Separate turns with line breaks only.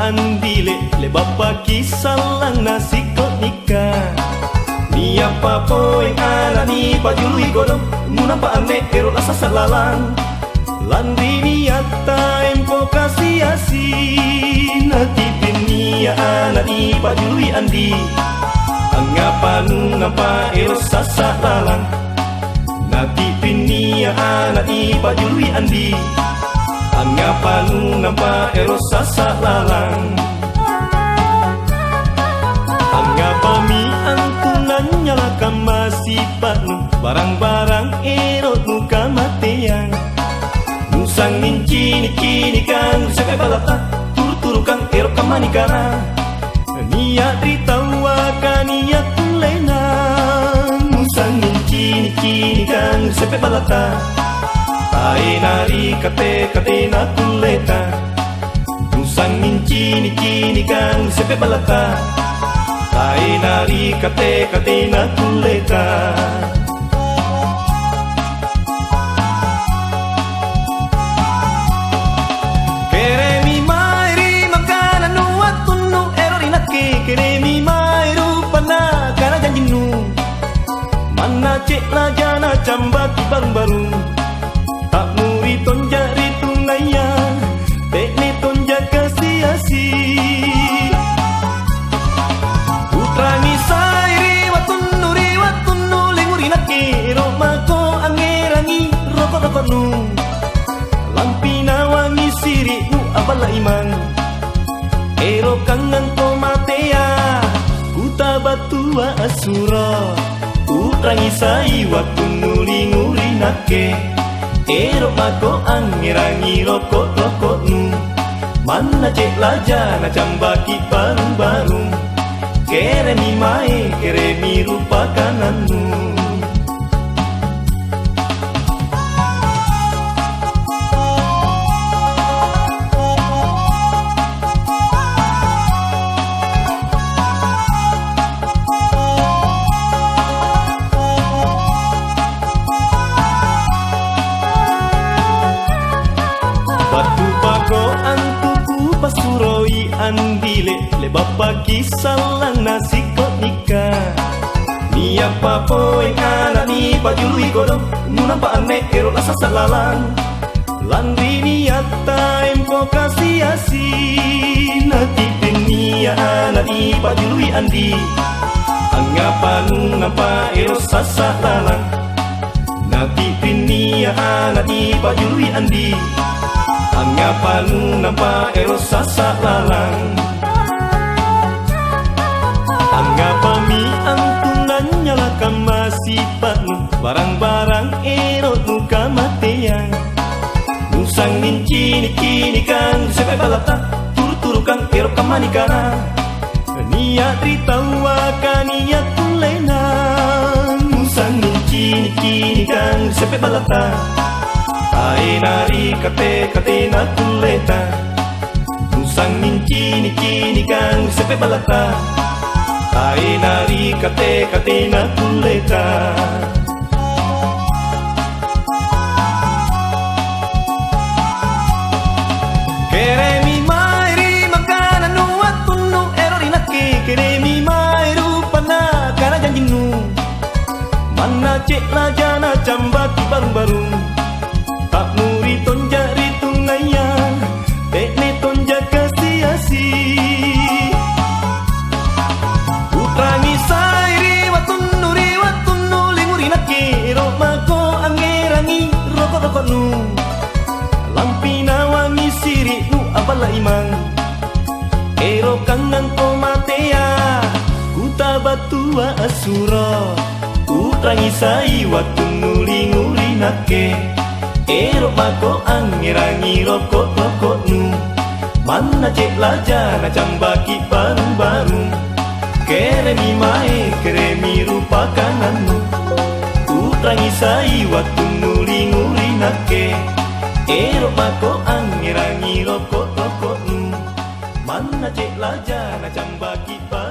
andile le bapa kisalang nasi kot nikah. Ni apa poin anak ni pajului godong munampa ane ero asa salalang. Landri niata empo kasih asin hati pinia anak ni pajului andi. Anggapan nampa ero sasa lalang. Nati pinia anak ni pajului andi. Anggapan nampa ero sasa lalang. Anggapami antunan nyalakan masih patnu barang-barang erot muka mateang. Nusang kini kan sampai balata turu-turu kang erot kamanikana. Niat ritawa kan niat tulena. Nusang kini kan sampai balata tae nari kate na tuleta. Nusang kini kan sampai balata tae nari kate na tuleta. Keremi mairi makanan nuat tunu erorinake. Keremi mairu pana kana janjinu. Mana cek lajana cambaki baru-baru. Tak muri tonjari tunaya. Tekne tonja kasih-asi. Putrani sairi watunu lingurinake. Romako angerangi rokok-rokok nu. Lampina wangi siri nu abala imang. Ero kangen tomatea. Kuta batua asura. Utrangi sai watunu lingurinake. Ero mako angerangi rokok-rokok nu. Mana cek lajana cambaki baru-baru. Keremi mae, keremi rupa kananmu. Batu bako antuku pasuroi andile le bapa kisalang nasi kot nikah. Ni apa poin anak ni pajului godong munampa ane ero asa salalang. Landri niata empo kasih asin hati pinia anak ni pajului andi. Anggapan nampa ero sasa lalang. Nati pinia anak ni pajului andi. Anggapan nampa ero sasa lalang. Anggapami antunan nyalakan masih patnu barang-barang erot muka mateang. Nusang kini kan sampai balata turu-turu kang erot kamanikana. Niat ritawa kan niat tulena. Nusang kini kan sampai balata tae nari kate na tuleta. Nusang kini kan sampai balata tae nari kate na tuleta. Keremi mairi makanan nuat tunu erorinake. Keremi mairu pana kana janjinu. Mana cek lajana cambaki baru-baru. Tak muri tonjari tunaya. Tekne tonja kasih-asi. Putrani sairi watunu lingurinake. Romako angerangi rokok-rokok nu. Lampina wangi siri nu abala imang. Ero kangen tomatea. Kuta batua asura. Utrangi sai watunu lingurinake. Ero mako angerangi rokok-rokok nu. Mana cek lajana cambaki baru-baru. Keremi mae, keremi rupa kananmu. Utrangi sai watunu lingurinake. Ero mako angerangi rokok-rokok nu. Mana cek lajana cambaki baru.